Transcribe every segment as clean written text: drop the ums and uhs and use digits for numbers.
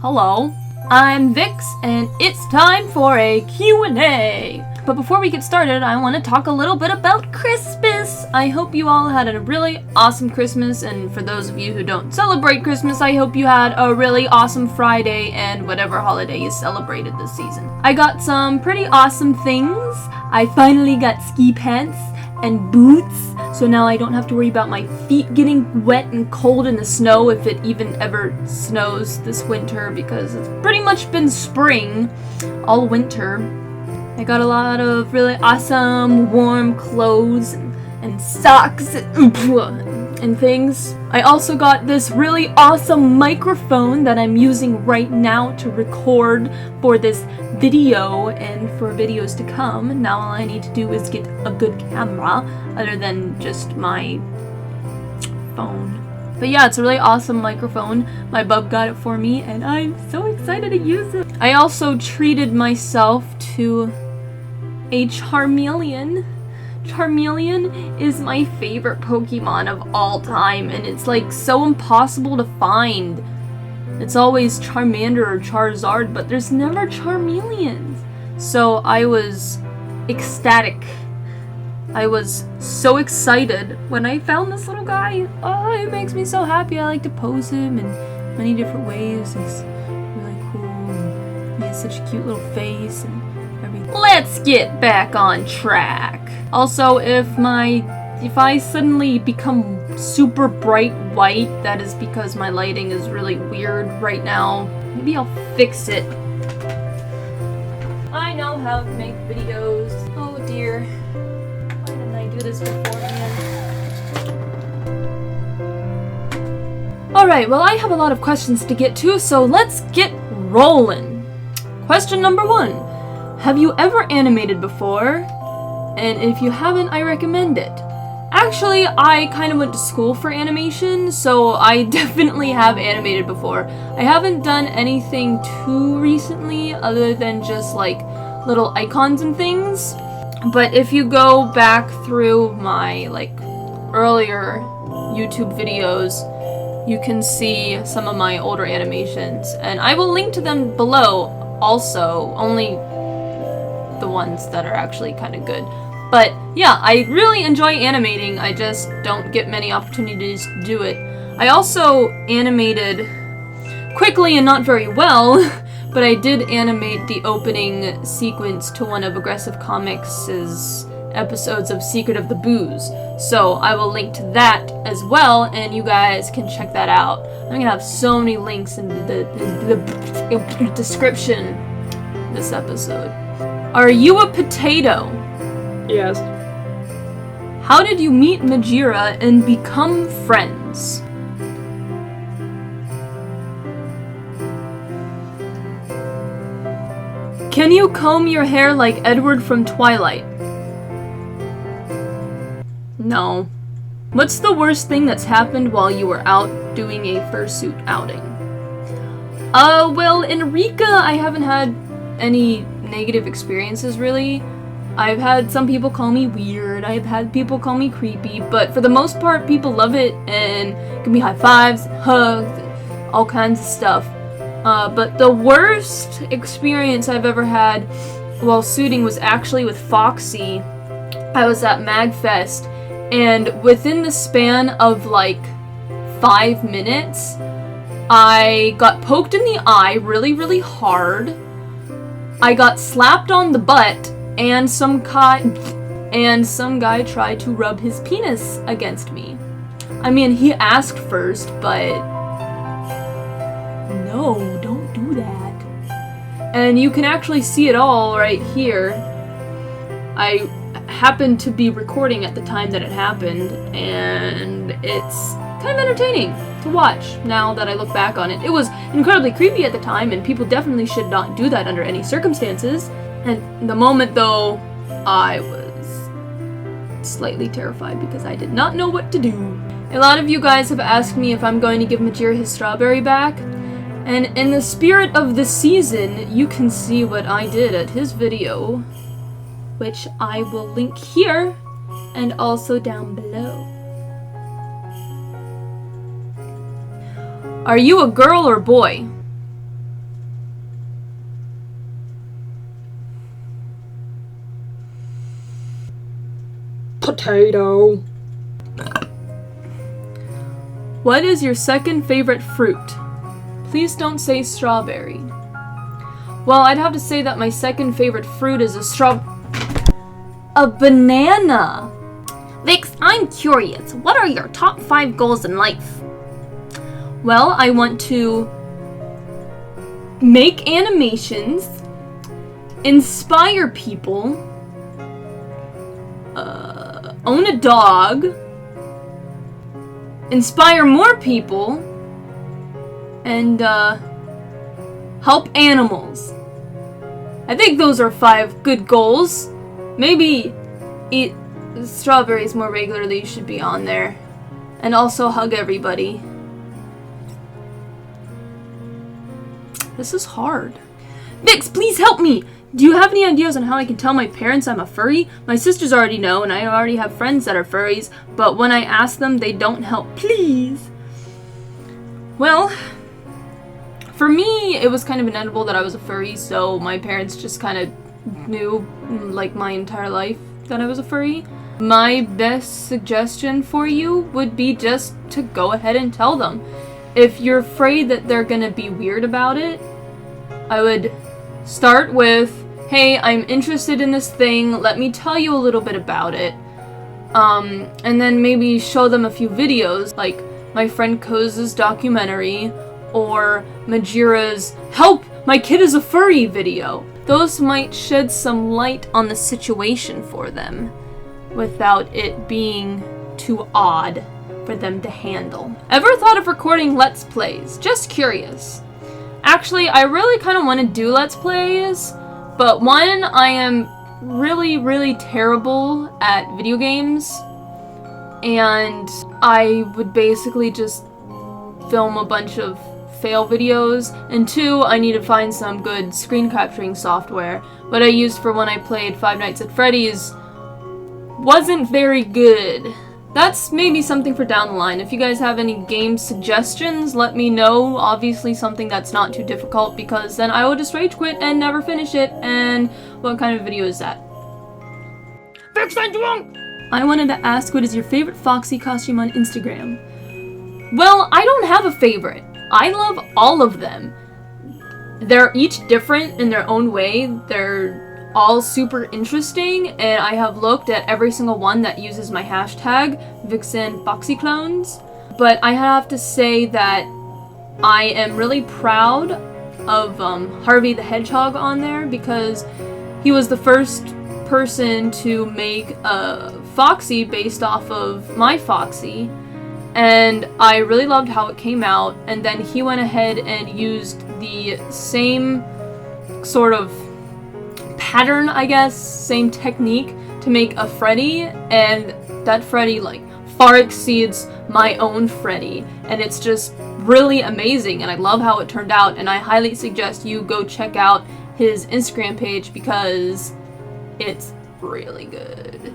Hello, I'm Vix, and it's time for a Q&A. But before we get started, I want to talk a little bit about Christmas. I hope you all had a really awesome Christmas, and for those of you who don't celebrate Christmas, I hope you had a really awesome Friday and whatever holiday you celebrated this season. I got some pretty awesome things. I finally got ski pants and boots, so now I don't have to worry about my feet getting wet and cold in the snow if it even ever snows this winter, because it's pretty much been spring all winter. I got a lot of really awesome warm clothes and socks and things. I also got this really awesome microphone that I'm using right now to record for this video and for videos to come. Now all I need to do is get a good camera other than just my phone. But yeah, it's a really awesome microphone. My bub got it for me and I'm so excited to use it. I also treated myself to a Charmeleon. Charmeleon is my favorite Pokemon of all time, and it's like so impossible to find. It's always Charmander or Charizard, but there's never Charmeleons. So I was ecstatic. I was so excited when I found this little guy. Oh, it makes me so happy. I like to pose him in many different ways. He's really cool, and he has such a cute little face and everything. Let's get back on track. Also, if I suddenly become super bright white, that is because my lighting is really weird right now. Maybe I'll fix it. I know how to make videos. Oh dear. Why didn't I do this beforehand? Alright, well I have a lot of questions to get to, so let's get rolling. Question number 1. Have you ever animated before? And if you haven't, I recommend it. Actually, I kind of went to school for animation, so I definitely have animated before. I haven't done anything too recently other than just like little icons and things. But if you go back through my like earlier YouTube videos, you can see some of my older animations. And I will link to them below also, only the ones that are actually kind of good. But yeah, I really enjoy animating, I just don't get many opportunities to do it. I also animated quickly and not very well, but I did animate the opening sequence to one of Aggressive Comics' episodes of Secret of the Booze. So I will link to that as well, and you guys can check that out. I'm gonna have so many links in the description of this episode. Are you a potato? Yes. How did you meet Majira and become friends? Can you comb your hair like Edward from Twilight? No. What's the worst thing that's happened while you were out doing a fursuit outing? Well, in Rika, I haven't had any negative experiences, really. I've had some people call me weird, I've had people call me creepy, but for the most part, people love it and give me high fives, hugs, and all kinds of stuff. But the worst experience I've ever had while suiting was actually with Foxy. I was at MAGfest, and within the span of like 5 minutes, I got poked in the eye really, really hard. I got slapped on the butt, and some guy tried to rub his penis against me. I mean, he asked first, but no, don't do that. And you can actually see it all right here. I happened to be recording at the time that it happened, and it's kind of entertaining to watch now that I look back on it. It was incredibly creepy at the time, and people definitely should not do that under any circumstances. And the moment, though, I was slightly terrified because I did not know what to do. A lot of you guys have asked me if I'm going to give Majira his strawberry back, and in the spirit of the season, you can see what I did at his video, which I will link here and also down below. Are you a girl or boy? Potato. What is your second favorite fruit? Please don't say strawberry. Well, I'd have to say that my second favorite fruit is a banana. Vix, I'm curious. What are your top 5 goals in life? Well, I want to make animations, inspire people, own a dog, inspire more people, and help animals. I think those are 5 good goals. Maybe eat strawberries more regularly should be on there. And also hug everybody. This is hard. Vix, please help me! Do you have any ideas on how I can tell my parents I'm a furry? My sisters already know, and I already have friends that are furries, but when I ask them, they don't help. Please! Well, for me, it was kind of inevitable that I was a furry, so my parents just kind of knew, like, my entire life that I was a furry. My best suggestion for you would be just to go ahead and tell them. If you're afraid that they're gonna be weird about it, I would start with, hey, I'm interested in this thing, let me tell you a little bit about it. And then maybe show them a few videos, like my friend Koz's documentary, or Majira's Help! My kid is a furry video. Those might shed some light on the situation for them, without it being too odd for them to handle. Ever thought of recording Let's Plays? Just curious. Actually, I really kind of want to do Let's Plays, but one, I am really terrible at video games, and I would basically just film a bunch of fail videos, and 2, I need to find some good screen capturing software. What I used for when I played Five Nights at Freddy's wasn't very good. That's maybe something for down the line. If you guys have any game suggestions, let me know. Obviously something that's not too difficult, because then I will just rage quit and never finish it. And what kind of video is that? I wanted to ask, what is your favorite Foxy costume on Instagram? Well, I don't have a favorite. I love all of them. They're each different in their own way. They're all super interesting, and I have looked at every single one that uses my hashtag, Vixen Foxy Clones. But I have to say that I am really proud of Harvey the Hedgehog on there, because he was the first person to make a Foxy based off of my Foxy, and I really loved how it came out. And then he went ahead and used the same sort of pattern, I guess, same technique to make a Freddy, and that Freddy like far exceeds my own Freddy, and it's just really amazing, and I love how it turned out, and I highly suggest you go check out his Instagram page because it's really good.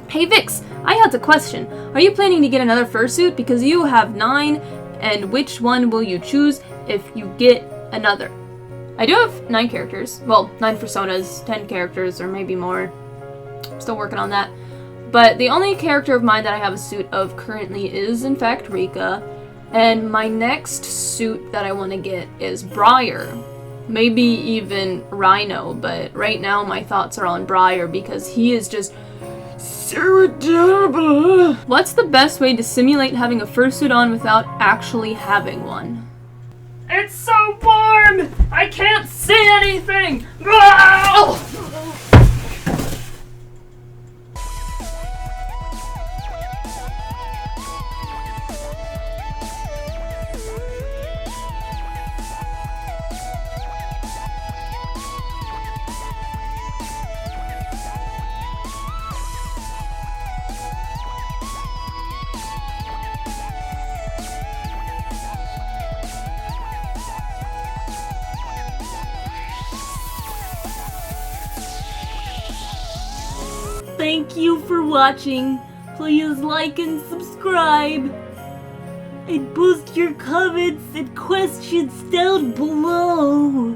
Hey Vix, I had a question. Are you planning to get another fursuit? Because you have 9, and which one will you choose if you get another? I do have 9 characters. Well, 9 personas, 10 characters, or maybe more. I'm still working on that. But the only character of mine that I have a suit of currently is, in fact, Rika. And my next suit that I want to get is Briar. Maybe even Rhino, but right now my thoughts are on Briar because he is just so adorable. What's the best way to simulate having a fursuit on without actually having one? It's so warm! I can't see anything! Thank you for watching. Please like and subscribe. And post your comments and questions down below.